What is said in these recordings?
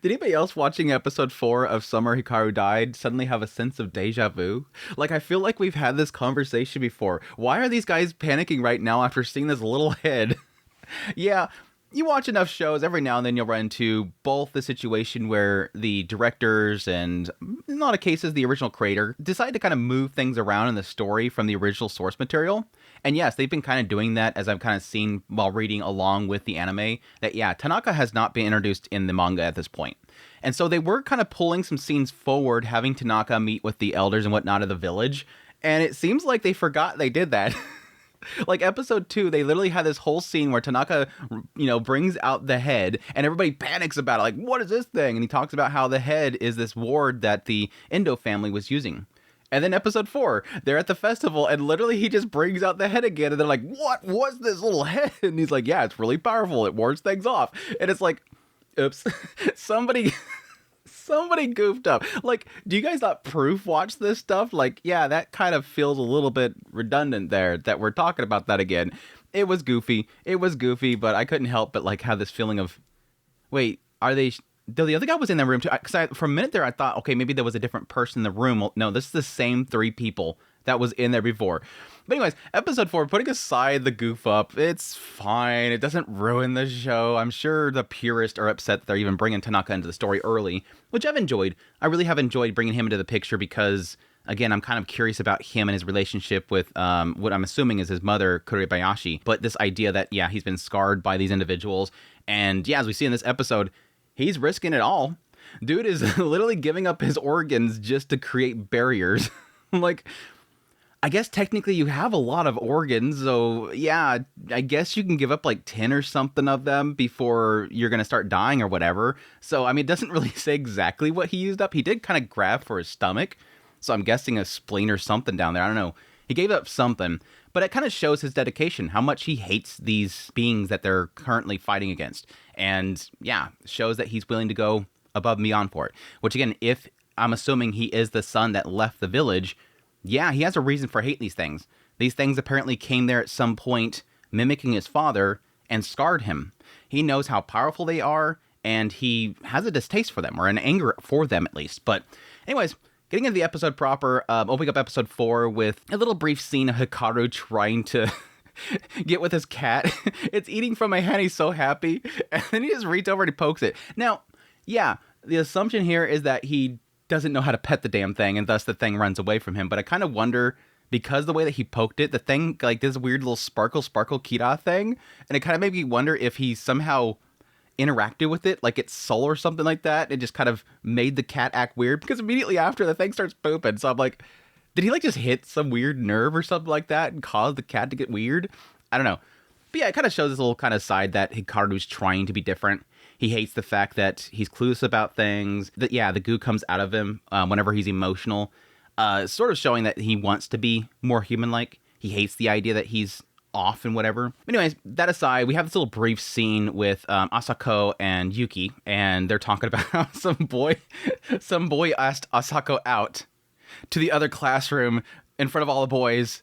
Did anybody else watching episode 4 of Summer Hikaru Died suddenly have a sense of deja vu? Like, I feel like we've had this conversation before. Why are these guys panicking right now after seeing this little head? Yeah, you watch enough shows, every now and then you'll run into both the situation where the directors and, in a lot of cases, the original creator decide to kind of move things around in the story from the original source material. And yes, they've been kind of doing that, as I've kind of seen while reading along with the anime, that yeah, Tanaka has not been introduced in the manga at this point. And so they were kind of pulling some scenes forward, having Tanaka meet with the elders and whatnot of the village. And it seems like they forgot they did that. Like episode 2, they literally had this whole scene where Tanaka, brings out the head and everybody panics about it. Like, what is this thing? And he talks about how the head is this ward that the Endo family was using. And then episode 4, they're at the festival and literally he just brings out the head again. And they're like, what was this little head? And he's like, yeah, it's really powerful. It wards things off. And it's like, oops, somebody goofed up. Like, do you guys not proof watch this stuff? Like, yeah, that kind of feels a little bit redundant there that we're talking about that again. It was goofy, but I couldn't help but like have this feeling of, wait, are they... Though the other guy was in the room too, because for a minute there I thought, okay, maybe there was a different person in the room. Well, no, this is the same 3 people that was in there before. But anyways, episode 4, putting aside the goof up, it's fine. It doesn't ruin the show. I'm sure the purists are upset that they're even bringing Tanaka into the story early, which I've enjoyed. I really have enjoyed bringing him into the picture because, again, I'm kind of curious about him and his relationship with what I'm assuming is his mother, Kuribayashi. But this idea that, yeah, he's been scarred by these individuals. And yeah, as we see in this episode, he's risking it all. Dude is literally giving up his organs just to create barriers. Like, I guess technically you have a lot of organs, so yeah, I guess you can give up like 10 or something of them before you're going to start dying or whatever. So, I mean, it doesn't really say exactly what he used up. He did kind of grab for his stomach, so I'm guessing a spleen or something down there. I don't know. He gave up something, but it kind of shows his dedication, how much he hates these beings that they're currently fighting against. And yeah, shows that he's willing to go above and beyond for it. Which again, if I'm assuming he is the son that left the village, yeah, he has a reason for hating these things. These things apparently came there at some point, mimicking his father, and scarred him. He knows how powerful they are, and he has a distaste for them, or an anger for them at least. But anyways, getting into the episode proper, opening up episode 4 with a little brief scene of Hikaru trying to get with his cat. It's eating from my hand, he's so happy. And then he just reaches over and he pokes it. Now, yeah, the assumption here is that he doesn't know how to pet the damn thing, and thus the thing runs away from him. But I kind of wonder, because the way that he poked it, the thing, like this weird little sparkle Kira thing, and it kind of made me wonder if he somehow interacted with it, like its soul or something like that. It just kind of made the cat act weird, because immediately after the thing starts pooping. So I'm like, did he like just hit some weird nerve or something like that and cause the cat to get weird? I don't know. But yeah, it kind of shows this little kind of side that Hikaru's trying to be different. He hates the fact that he's clueless about things. That, yeah, the goo comes out of him whenever he's emotional. Sort of showing that he wants to be more human-like. He hates the idea that he's off and whatever. But anyways, that aside, we have this little brief scene with Asako and Yuki. And they're talking about how some boy asked Asako out to the other classroom in front of all the boys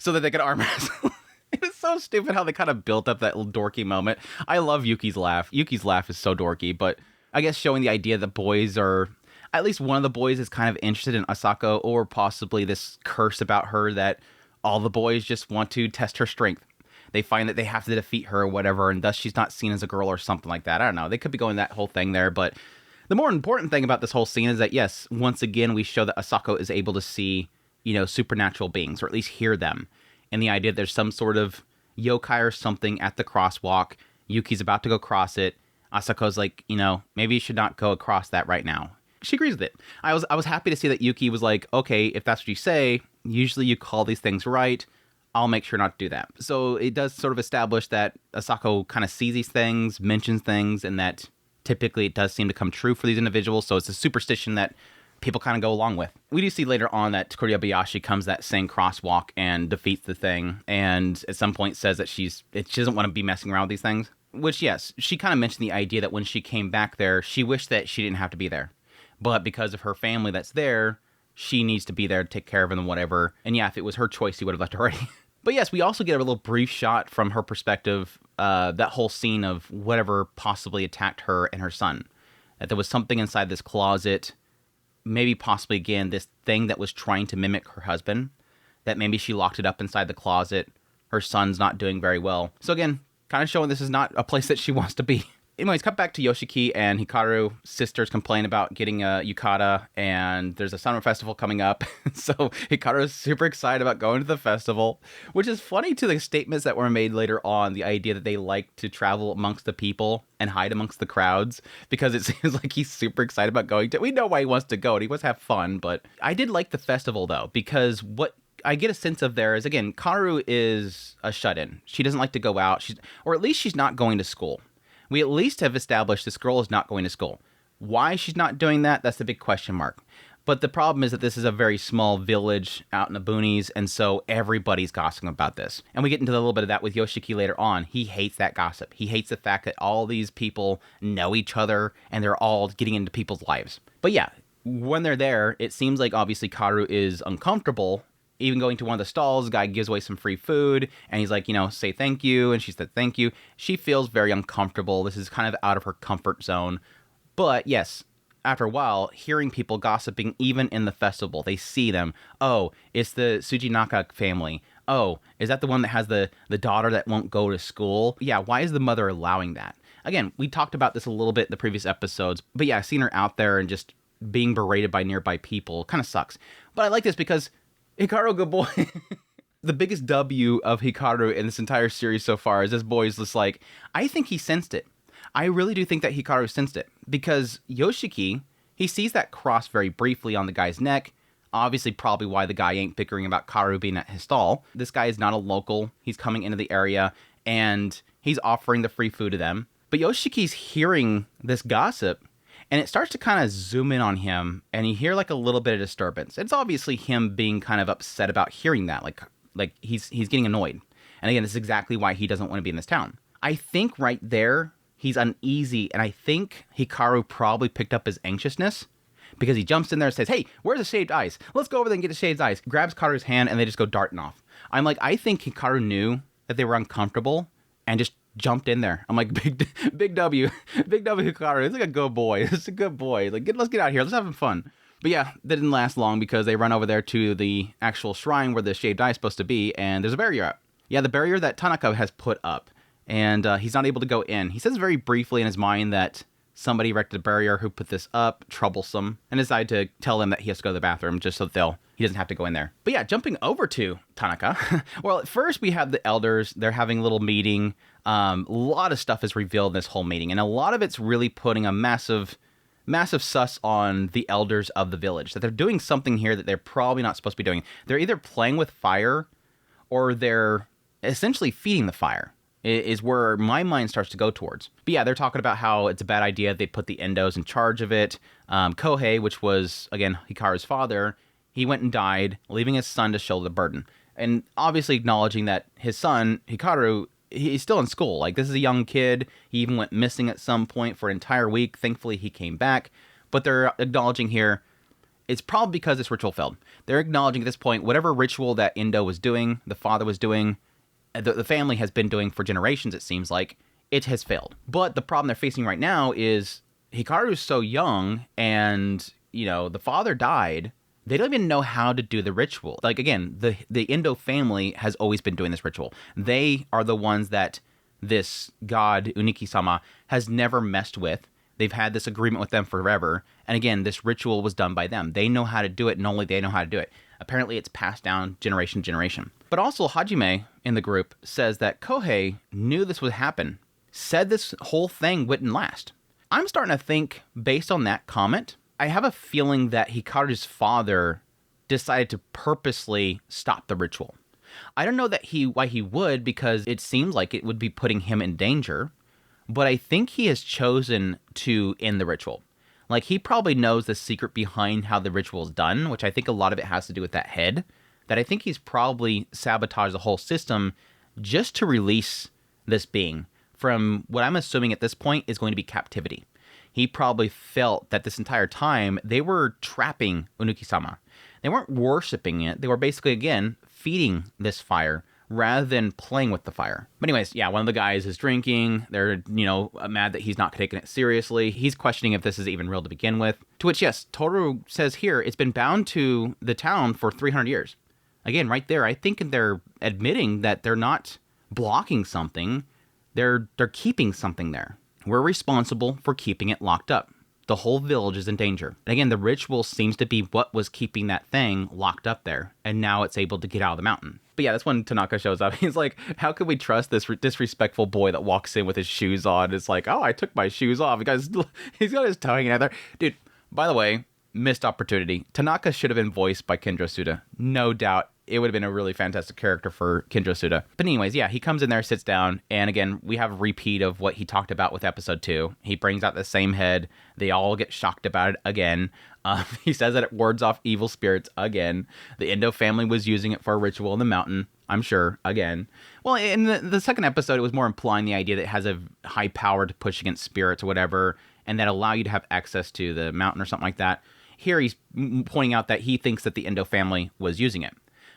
so that they could arm wrestle. It was so stupid how they kind of built up that little dorky moment. I love Yuki's laugh. Yuki's laugh is so dorky, but I guess showing the idea that boys are, at least one of the boys is kind of interested in Asako, or possibly this curse about her that all the boys just want to test her strength. They find that they have to defeat her or whatever, and thus she's not seen as a girl or something like that. I don't know. They could be going that whole thing there, but the more important thing about this whole scene is that, yes, once again, we show that Asako is able to see, supernatural beings, or at least hear them. And the idea that there's some sort of yokai or something at the crosswalk. Yuki's about to go cross it. Asako's like, maybe you should not go across that right now. She agrees with it. I was happy to see that Yuki was like, okay, if that's what you say, usually you call these things right. I'll make sure not to do that. So it does sort of establish that Asako kind of sees these things, mentions things, and that typically it does seem to come true for these individuals. So it's a superstition that people kind of go along with. We do see later on that Kuribayashi comes that same crosswalk and defeats the thing, and at some point says that she doesn't want to be messing around with these things. Which, yes, she kind of mentioned the idea that when she came back there, she wished that she didn't have to be there. But because of her family that's there, she needs to be there to take care of them and whatever. And yeah, if it was her choice, he would have left already. But yes, we also get a little brief shot from her perspective, that whole scene of whatever possibly attacked her and her son. that there was something inside this closet, maybe possibly, again, this thing that was trying to mimic her husband, that maybe she locked it up inside the closet. Her son's not doing very well. So again, kind of showing this is not a place that she wants to be. Anyways, cut back to Yoshiki and Hikaru. Sisters complain about getting a yukata, and there's a summer festival coming up. So Hikaru is super excited about going to the festival, which is funny to the statements that were made later on, the idea that they like to travel amongst the people and hide amongst the crowds, because it seems like he's super excited about going to. We know why he wants to go, and he wants to have fun, but I did like the festival, though, because what I get a sense of there is, again, Karu is a shut-in. She doesn't like to go out, or at least she's not going to school. We at least have established this girl is not going to school. Why she's not doing that, that's the big question mark. But the problem is that this is a very small village out in the boonies, and so everybody's gossiping about this. And we get into a little bit of that with Yoshiki later on. He hates that gossip. He hates the fact that all these people know each other, and they're all getting into people's lives. But yeah, when they're there, it seems like obviously Karu is uncomfortable. Even going to one of the stalls, the guy gives away some free food, and he's like, say thank you, and she said thank you. She feels very uncomfortable. This is kind of out of her comfort zone. But yes, after a while, hearing people gossiping, even in the festival, they see them. Oh, it's the Tsujinaka family. Oh, is that the one that has the daughter that won't go to school? Yeah, why is the mother allowing that? Again, we talked about this a little bit in the previous episodes, but yeah, seeing her out there and just being berated by nearby people kind of sucks. But I like this because Hikaru, good boy. The biggest W of Hikaru in this entire series so far is this boy is just like, I think he sensed it. I really do think that Hikaru sensed it, because Yoshiki, he sees that cross very briefly on the guy's neck. Obviously, probably why the guy ain't bickering about Karu being at his stall. This guy is not a local. He's coming into the area, and he's offering the free food to them. But Yoshiki's hearing this gossip, and it starts to kind of zoom in on him, and you hear like a little bit of disturbance. It's obviously him being kind of upset about hearing that, like he's getting annoyed. And again, this is exactly why he doesn't want to be in this town. I think right there, he's uneasy, and I think Hikaru probably picked up his anxiousness, because he jumps in there and says, hey, where's the shaved ice? Let's go over there and get the shaved ice. Grabs Karu's hand, and they just go darting off. I'm like, I think Hikaru knew that they were uncomfortable and just jumped in there. I'm like, big W Hikaru. It's like a good boy. It's a good boy. Like, let's get out of here. Let's have some fun. But yeah, that didn't last long, because they run over there to the actual shrine where the shaved eye is supposed to be, and there's a barrier up. Yeah, the barrier that Tanaka has put up, and he's not able to go in. He says very briefly in his mind that somebody erected a barrier who put this up, troublesome, and decided to tell him that he has to go to the bathroom just so that he doesn't have to go in there. But yeah, jumping over to Tanaka. Well, at first we have the elders. They're having a little meeting. A lot of stuff is revealed in this whole meeting, and a lot of it's really putting a massive sus on the elders of the village, that they're doing something here that they're probably not supposed to be doing. They're either playing with fire, or they're essentially feeding the fire, is where my mind starts to go towards. But yeah, they're talking about how it's a bad idea they put the endos in charge of it. Kohei, which was, again, Hikaru's father, he went and died, leaving his son to shoulder the burden. And obviously acknowledging that his son, Hikaru, he's still in school. Like, this is a young kid. He even went missing at some point for an entire week. Thankfully, he came back. But they're acknowledging here, it's probably because this ritual failed. They're acknowledging at this point, whatever ritual that Endo was doing, the father was doing, the family has been doing for generations, it seems like, it has failed. But the problem they're facing right now is Hikaru's so young, and, the father died. They don't even know how to do the ritual. Like, again, the Endo family has always been doing this ritual. They are the ones that this god, Uniki-sama, has never messed with. They've had this agreement with them forever. And again, this ritual was done by them. They know how to do it, and only they know how to do it. Apparently, it's passed down generation to generation. But also, Hajime in the group says that Kohei knew this would happen, said this whole thing wouldn't last. I'm starting to think, based on that comment, I have a feeling that Hikaru's father decided to purposely stop the ritual. I don't know why he would, because it seems like it would be putting him in danger, but I think he has chosen to end the ritual. Like, he probably knows the secret behind how the ritual is done, which I think a lot of it has to do with that head, that I think he's probably sabotaged the whole system just to release this being from what I'm assuming at this point is going to be captivity. He probably felt that this entire time they were trapping Uniki-sama. They weren't worshiping it. They were basically, again, feeding this fire, rather than playing with the fire. But anyways, yeah, one of the guys is drinking. They're, mad that he's not taking it seriously. He's questioning if this is even real to begin with. To which, yes, Toru says here, it's been bound to the town for 300 years. Again, right there, I think they're admitting that they're not blocking something. They're keeping something there. We're responsible for keeping it locked up. The whole village is in danger. And again, the ritual seems to be what was keeping that thing locked up there, and now it's able to get out of the mountain. But yeah, that's when Tanaka shows up. He's like, how could we trust this disrespectful boy that walks in with his shoes on? It's like, oh, I took my shoes off. He's got his toe hanging out there. Dude, by the way, missed opportunity. Tanaka should have been voiced by Kenjo Suda. No doubt. It would have been a really fantastic character for Kenjo Suda. But anyways, yeah, he comes in there, sits down, and again, we have a repeat of what he talked about with episode 2. He brings out the same head. They all get shocked about it again. He says that it wards off evil spirits again. The Endo family was using it for a ritual in the mountain, I'm sure, again. Well, in the second episode, it was more implying the idea that it has a high power to push against spirits or whatever, and that allow you to have access to the mountain or something like that. Here, he's pointing out that he thinks that the Endo family was using it.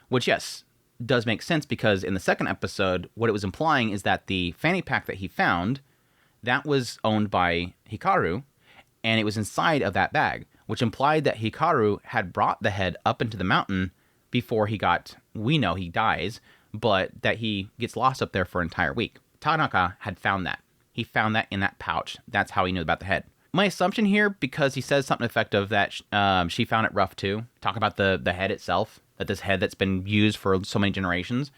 Which, yes, does make sense because in the second episode, what it was implying is that the fanny pack that he found, that was owned by Hikaru, and it was inside of that bag, which implied that Hikaru had brought the head up into the mountain before we know he dies, but that he gets lost up there for an entire week. Tanaka had found that. He found that in that pouch. That's how he knew about the head. My assumption here, because he says something effective that she found it rough too, talk about the head itself, that this head that's been used for so many generations.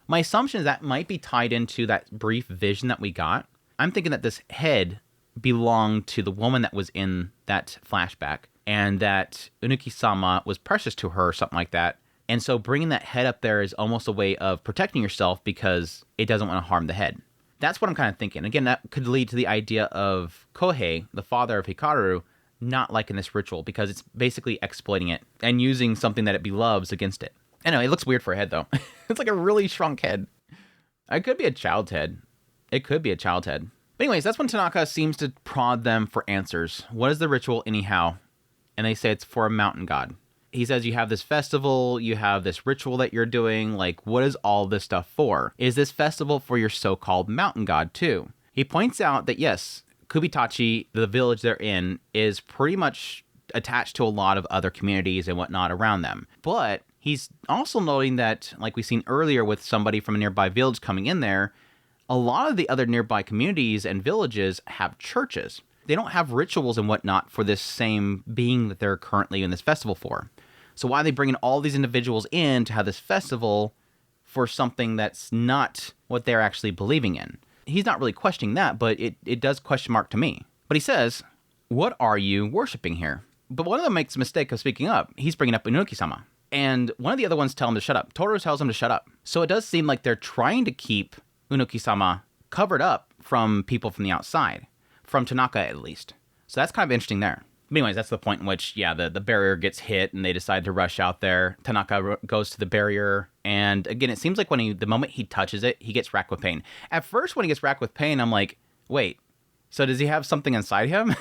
My assumption is that might be tied into that brief vision that we got. I'm thinking that this head belonged to the woman that was in that flashback, and that Unuki-sama was precious to her or something like that. And so bringing that head up there is almost a way of protecting yourself because it doesn't want to harm the head. That's what I'm kind of thinking. Again, that could lead to the idea of Kohei, the father of Hikaru, not liking this ritual because it's basically exploiting it and using something that it loves against it. Anyway, it looks weird for a head, though. It's like a really shrunk head. It could be a child's head. It could be a child's head. But anyways, that's when Tanaka seems to prod them for answers. What is the ritual anyhow? And they say it's for a mountain god. He says you have this festival, you have this ritual that you're doing. Like, what is all this stuff for? Is this festival for your so-called mountain god, too? He points out that, yes, Kubitachi, the village they're in, is pretty much attached to a lot of other communities and whatnot around them. But he's also noting that, like we've seen earlier with somebody from a nearby village coming in there, a lot of the other nearby communities and villages have churches. They don't have rituals and whatnot for this same being that they're currently in this festival for. So why are they bringing all these individuals in to have this festival for something that's not what they're actually believing in? He's not really questioning that, but it does question mark to me. But he says, what are you worshiping here? But one of them makes a mistake of speaking up. He's bringing up Unuki-sama. And one of the other ones tell him to shut up. Toru tells him to shut up. So it does seem like they're trying to keep Unuki-sama covered up from people from the outside. From Tanaka, at least. So that's kind of interesting there. But anyways, that's the point in which, yeah, the barrier gets hit and they decide to rush out there. Tanaka goes to the barrier. And again, it seems like the moment he touches it, he gets racked with pain. At first, when he gets racked with pain, I'm like, wait, so does he have something inside him?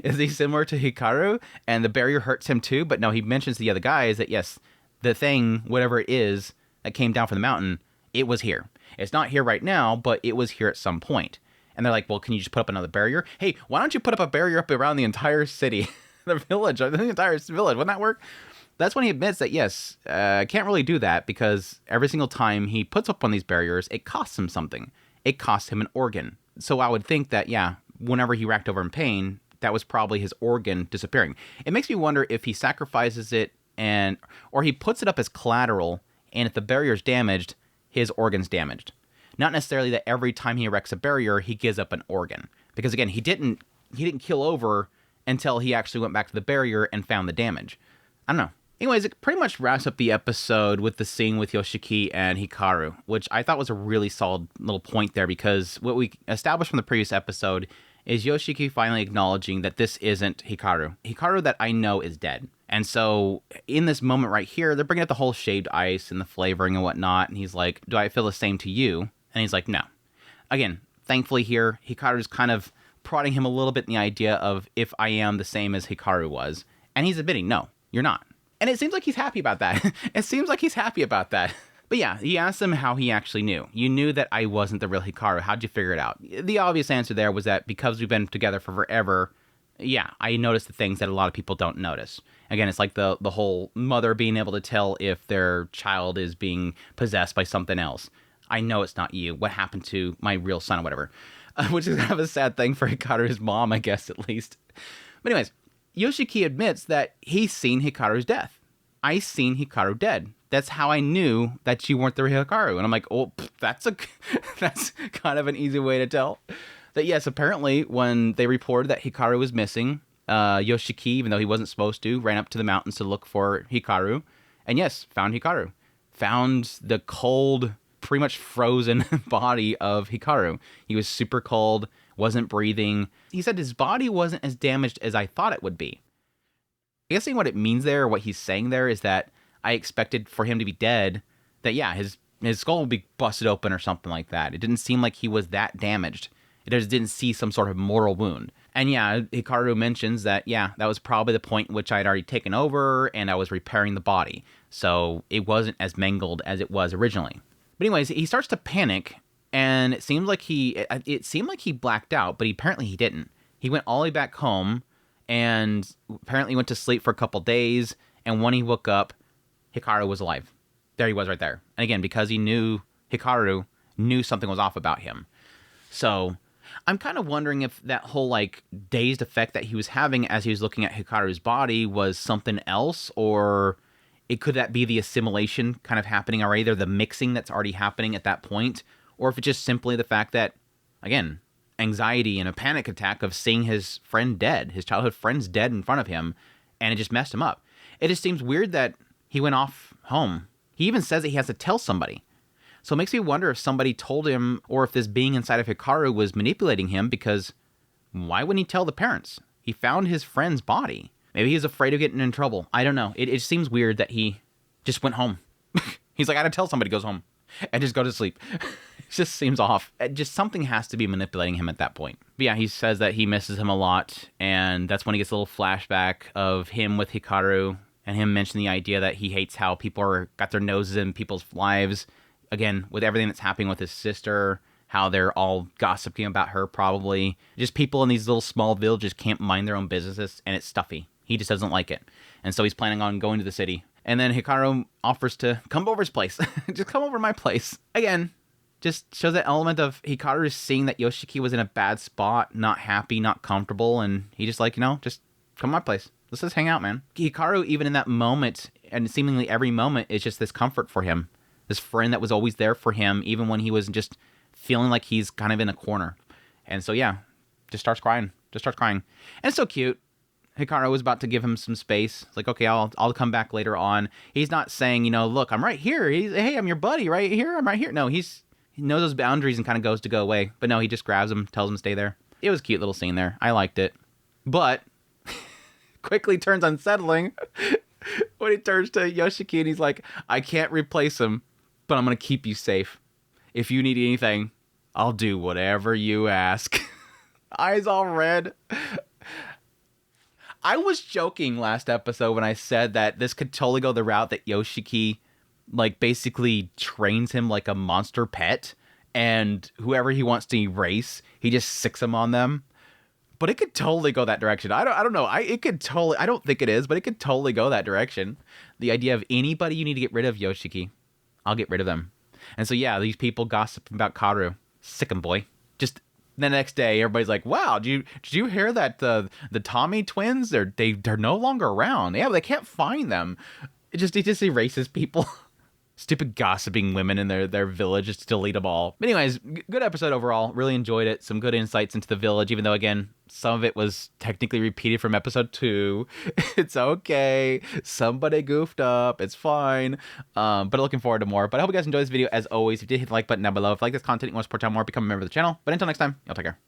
Is he similar to Hikaru? And the barrier hurts him too? But no, he mentions to the other guys that, yes, the thing, whatever it is that came down from the mountain, it was here. It's not here right now, but it was here at some point. And they're like, well, can you just put up another barrier? Hey, why don't you put up a barrier up around the entire city, the entire village? Wouldn't that work? That's when he admits that, yes, can't really do that because every single time he puts up one of these barriers, it costs him something. It costs him an organ. So I would think that, yeah, whenever he racked over in pain, that was probably his organ disappearing. It makes me wonder if he sacrifices it or he puts it up as collateral, and if the barrier's damaged, his organ's damaged. Not necessarily that every time he erects a barrier, he gives up an organ. Because again, he didn't kill over until he actually went back to the barrier and found the damage. I don't know. Anyways, it pretty much wraps up the episode with the scene with Yoshiki and Hikaru, which I thought was a really solid little point there because what we established from the previous episode is Yoshiki finally acknowledging that this isn't Hikaru. Hikaru that I know is dead. And so in this moment right here, they're bringing up the whole shaved ice and the flavoring and whatnot. And he's like, do I feel the same to you? And he's like, no. Again, thankfully here, Hikaru's kind of prodding him a little bit in the idea of if I am the same as Hikaru was. And he's admitting, no, you're not. And it seems like he's happy about that. It seems like he's happy about that. But yeah, he asked him how he actually knew. You knew that I wasn't the real Hikaru. How'd you figure it out? The obvious answer there was that because we've been together for forever, yeah, I noticed the things that a lot of people don't notice. Again, it's like the whole mother being able to tell if their child is being possessed by something else. I know it's not you. What happened to my real son or whatever? Which is kind of a sad thing for Hikaru's mom, I guess, at least. But anyways, Yoshiki admits that he's seen Hikaru's death. I seen Hikaru dead. That's how I knew that you weren't the real Hikaru. And I'm like, oh, that's kind of an easy way to tell. That yes, apparently when they reported that Hikaru was missing, Yoshiki, even though he wasn't supposed to, ran up to the mountains to look for Hikaru. And yes, found Hikaru. Found the cold, pretty much frozen body of Hikaru. He was super cold, wasn't breathing. He said his body wasn't as damaged as I thought it would be. I guess what it means there, or what he's saying there, is that I expected for him to be dead, that yeah, his skull would be busted open or something like that. It didn't seem like he was that damaged. It just didn't see some sort of mortal wound. And yeah, Hikaru mentions that, yeah, that was probably the point in which I'd already taken over and I was repairing the body. So it wasn't as mangled as it was originally. But anyways, he starts to panic, and it seemed like he blacked out, but apparently he didn't. He went all the way back home and apparently went to sleep for a couple days, and when he woke up, Hikaru was alive. There he was right there. And again, because Hikaru knew something was off about him. So I'm kind of wondering if that whole like dazed effect that he was having as he was looking at Hikaru's body was something else, or could that be the assimilation kind of happening already, or the mixing that's already happening at that point, or if it's just simply the fact that, again, anxiety and a panic attack of seeing his friend dead, his childhood friend's dead in front of him, and it just messed him up. It just seems weird that he went off home. He even says that he has to tell somebody. So it makes me wonder if somebody told him, or if this being inside of Hikaru was manipulating him, because why wouldn't he tell the parents? He found his friend's body. Maybe he's afraid of getting in trouble. I don't know. It seems weird that he just went home. He's like, I gotta tell somebody, goes home and just go to sleep. It just seems off. Just something has to be manipulating him at that point. But yeah, he says that he misses him a lot, and that's when he gets a little flashback of him with Hikaru, and him mentioning the idea that he hates how people got their noses in people's lives. Again, with everything that's happening with his sister, how they're all gossiping about her probably. Just people in these little small villages can't mind their own businesses, and it's stuffy. He just doesn't like it. And so he's planning on going to the city. And then Hikaru offers to come over his place. Just come over to my place. Again, just shows that element of Hikaru seeing that Yoshiki was in a bad spot, not happy, not comfortable, and he just like, just come to my place. Let's just hang out, man. Hikaru, even in that moment, and seemingly every moment, is just this comfort for him. This friend that was always there for him, even when he was just feeling like he's kind of in a corner. And so, yeah, just starts crying. And it's so cute. Hikaru was about to give him some space. It's like, okay, I'll come back later on. He's not saying, look, I'm right here. Hey, I'm your buddy right here. I'm right here. No, he knows those boundaries and kind of goes to go away. But no, he just grabs him, tells him to stay there. It was a cute little scene there. I liked it. But quickly turns unsettling when he turns to Yoshiki and he's like, I can't replace him, but I'm going to keep you safe. If you need anything, I'll do whatever you ask. Eyes all red. I was joking last episode when I said that this could totally go the route that Yoshiki, basically trains him like a monster pet, and whoever he wants to erase, he just sicks him on them. But it could totally go that direction. I don't know. I don't think it is, but it could totally go that direction. The idea of anybody you need to get rid of, Yoshiki, I'll get rid of them. And so, yeah, these people gossip about Karu. Sick 'em, boy. Just the next day, everybody's like, wow, did you hear that the Tommy twins, they're no longer around. Yeah, they can't find them. It just erases people. Stupid gossiping women in their village, just delete them all. But anyways, good episode overall. Really enjoyed it. Some good insights into the village, even though, again, some of it was technically repeated from episode 2. It's okay. Somebody goofed up. It's fine. But looking forward to more. But I hope you guys enjoyed this video. As always, if you did, hit the like button down below. If you like this content, you want to support channel more, become a member of the channel. But until next time, y'all take care.